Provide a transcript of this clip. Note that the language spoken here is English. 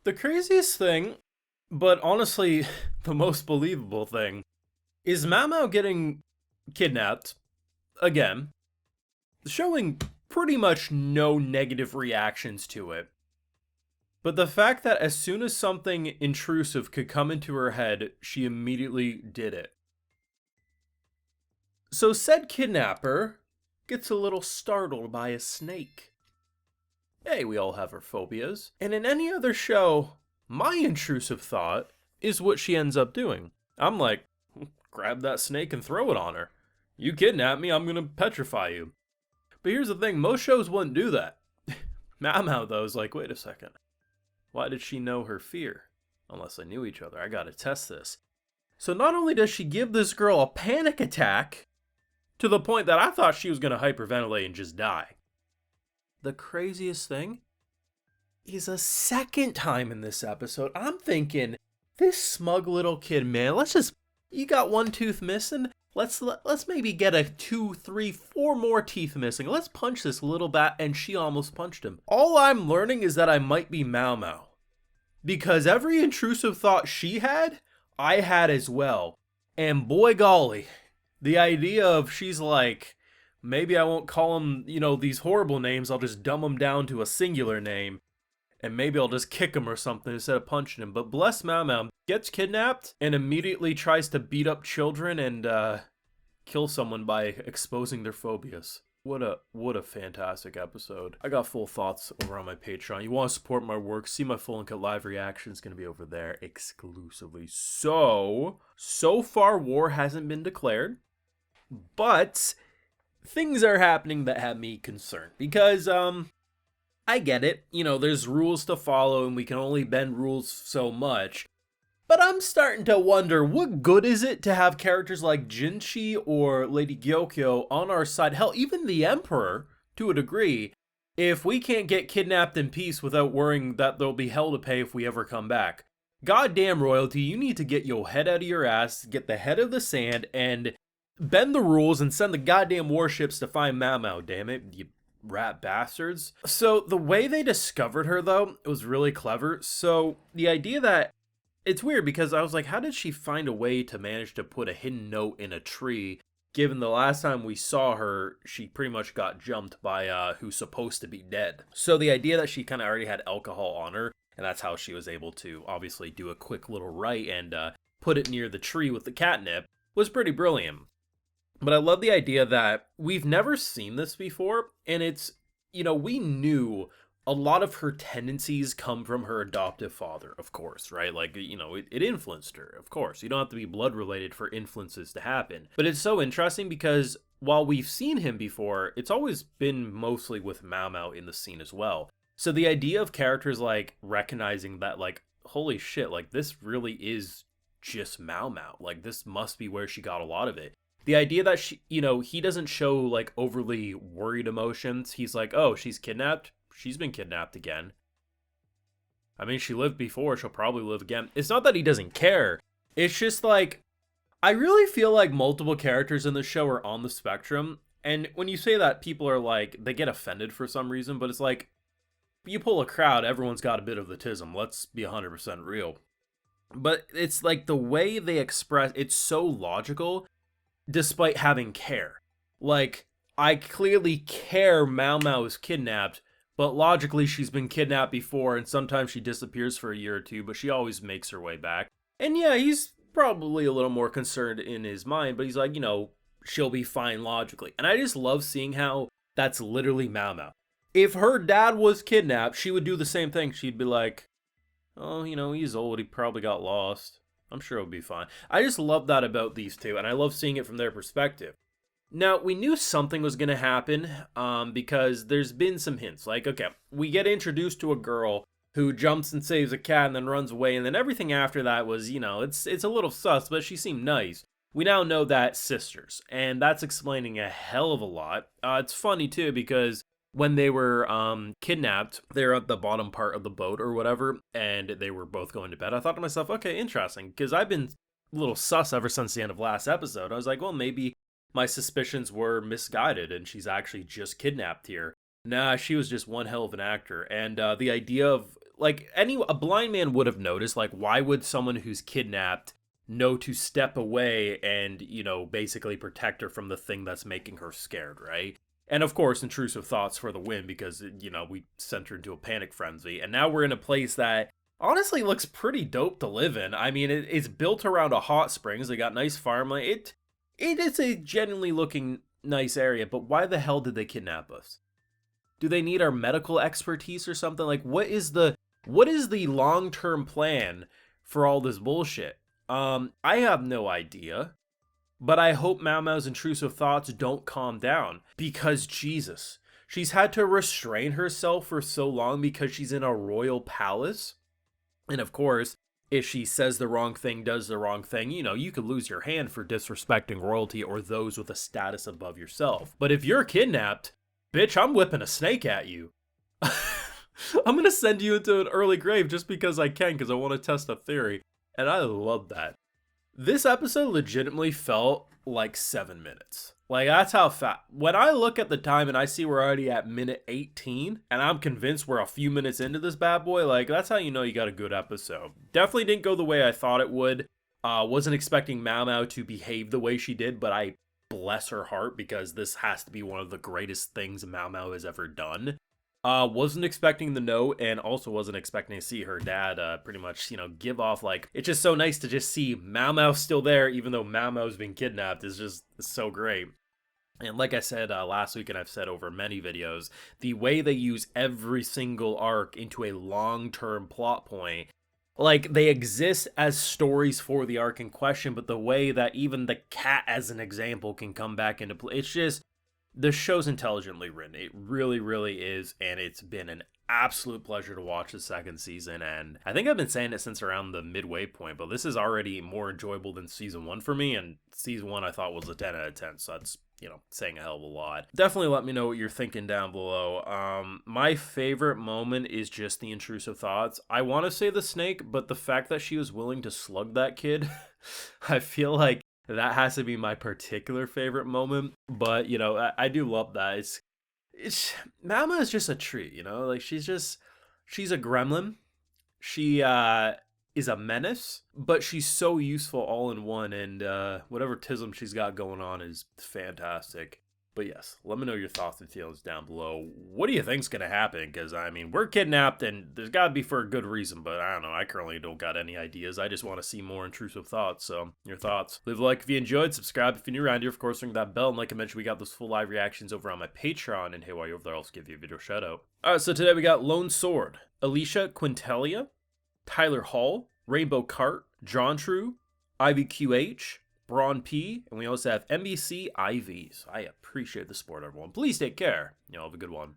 The craziest thing, but honestly, the most believable thing, is Maomao getting kidnapped again, showing pretty much no negative reactions to it. But the fact that as soon as something intrusive could come into her head, she immediately did it. So said kidnapper gets a little startled by a snake. Hey, we all have our phobias. And in any other show, my intrusive thought is what she ends up doing. I'm like, grab that snake and throw it on her. You kidnap me, I'm gonna petrify you. But here's the thing, most shows wouldn't do that. Maomao, though, is like, wait a second. Why did she know her fear? Unless they knew each other, I gotta test this. So not only does she give this girl a panic attack, to the point that I thought she was gonna hyperventilate and just die. The craziest thing is a second time in this episode, I'm thinking, this smug little kid, man, you got one tooth missing, let's maybe get a 2, 3, 4 more teeth missing. Let's punch this little bat, and she almost punched him. All I'm learning is that I might be Maomao. Because every intrusive thought she had, I had as well. And boy golly, the idea of she's like, maybe I won't call him, these horrible names, I'll just dumb them down to a singular name. And maybe I'll just kick him or something instead of punching him. But bless Maomao, gets kidnapped and immediately tries to beat up children and kill someone by exposing their phobias. What a fantastic episode. I got full thoughts over on my Patreon. You want to support my work, see my full and cut live reaction, it's going to be over there exclusively. So far war hasn't been declared, but things are happening that have me concerned because I get it, there's rules to follow and we can only bend rules so much. But I'm starting to wonder, what good is it to have characters like Jinchi or Lady Gyokyo on our side, hell, even the Emperor, to a degree, if we can't get kidnapped in peace without worrying that there'll be hell to pay if we ever come back. Goddamn royalty, you need to get your head out of your ass, get the head of the sand, and bend the rules and send the goddamn warships to find Maomao, damn it, you rat bastards. So the way they discovered her, though, it was really clever. So the idea that it's weird because I was like, how did she find a way to manage to put a hidden note in a tree, given the last time we saw her, she pretty much got jumped by who's supposed to be dead. So the idea that she kind of already had alcohol on her, and that's how she was able to obviously do a quick little write and put it near the tree with the catnip, was pretty brilliant. But I love the idea that we've never seen this before, and it's, we knew a lot of her tendencies come from her adoptive father, of course, right? Like, it influenced her, of course. You don't have to be blood related for influences to happen. But it's so interesting because while we've seen him before, it's always been mostly with Maomao in the scene as well. So the idea of characters like recognizing that, like, holy shit, like, this really is just Maomao. Like, this must be where she got a lot of it. The idea that she, he doesn't show like overly worried emotions. He's like, oh, she's kidnapped. She's been kidnapped again. I mean, she lived before. She'll probably live again. It's not that he doesn't care. It's just like, I really feel like multiple characters in the show are on the spectrum. And when you say that, people are like, they get offended for some reason. But it's like, you pull a crowd, everyone's got a bit of the tism. Let's be 100% real. But it's like the way they express, it's so logical despite having care. Like, I clearly care Maomao is kidnapped, but logically she's been kidnapped before, and sometimes she disappears for a year or two, but she always makes her way back. And yeah, he's probably a little more concerned in his mind, but he's like, she'll be fine logically. And I just love seeing how that's literally Maomao. If her dad was kidnapped, she would do the same thing. She'd be like, oh, he's old, he probably got lost. I'm sure it'll be fine. I just love that about these two, and I love seeing it from their perspective. Now, we knew something was going to happen because there's been some hints. Like, okay, we get introduced to a girl who jumps and saves a cat and then runs away, and then everything after that was, it's a little sus, but she seemed nice. We now know that sisters, and that's explaining a hell of a lot. It's funny, too, because when they were kidnapped, they're at the bottom part of the boat or whatever, and they were both going to bed. I thought to myself, okay, interesting, because I've been a little sus ever since the end of last episode. I was like, well, maybe my suspicions were misguided, and she's actually just kidnapped here. Nah, she was just one hell of an actor, and the idea of like a blind man would have noticed. Like, why would someone who's kidnapped know to step away and, basically protect her from the thing that's making her scared, right? And of course, intrusive thoughts for the win because, we sent her into a panic frenzy. And now we're in a place that honestly looks pretty dope to live in. I mean, it's built around a hot springs. They got nice farmland. It is a genuinely looking nice area, but why the hell did they kidnap us? Do they need our medical expertise or something? Like, what is the long-term plan for all this bullshit? I have no idea. But I hope Maomao's intrusive thoughts don't calm down. Because, Jesus, she's had to restrain herself for so long because she's in a royal palace. And of course, if she says the wrong thing, does the wrong thing, you could lose your hand for disrespecting royalty or those with a status above yourself. But if you're kidnapped, bitch, I'm whipping a snake at you. I'm going to send you into an early grave just because I can, because I want to test a theory. And I love that. This episode legitimately felt like 7 minutes. Like, that's how fast. When I look at the time and I see we're already at minute 18, and I'm convinced we're a few minutes into this bad boy, like, that's how you know you got a good episode. Definitely didn't go the way I thought it would. Wasn't expecting Maomao to behave the way she did, but I bless her heart because this has to be one of the greatest things Maomao has ever done. Wasn't expecting the note, and also wasn't expecting to see her dad pretty much, give off. Like, it's just so nice to just see Maomao still there, even though Maomao's been kidnapped. Is just so great. And like I said last week, and I've said over many videos, the way they use every single arc into a long-term plot point, like, they exist as stories for the arc in question, but the way that even the cat, as an example, can come back into play, it's just, the show's intelligently written. It really, really is, and it's been an absolute pleasure to watch the second season, and I think I've been saying it since around the midway point, but this is already more enjoyable than season 1 for me, and season 1 I thought was a 10 out of 10, so that's, saying a hell of a lot. Definitely let me know what you're thinking down below. My favorite moment is just the intrusive thoughts. I want to say the snake, but the fact that she was willing to slug that kid, I feel like that has to be my particular favorite moment. But, I do love that. It's Mama is just a treat, like she's a gremlin. She is a menace, but she's so useful all in one, and whatever tism she's got going on is fantastic. But yes, let me know your thoughts and feelings down below. What do you think's gonna happen? Because, I mean, we're kidnapped, and there's gotta be for a good reason, but I don't know. I currently don't got any ideas. I just want to see more intrusive thoughts, so your thoughts. Leave a like if you enjoyed, subscribe if you're new around here, of course, ring that bell, and like I mentioned, we got those full live reactions over on my Patreon, and hey, while you're over there, I'll give you a video shout out. Alright, so today we got Lone Sword, Alicia Quintelia, Tyler Hall, Rainbow Cart, John True, Ivy QH, Braun P, and we also have NBC IVs. I appreciate the support, everyone. Please take care. Have a good one.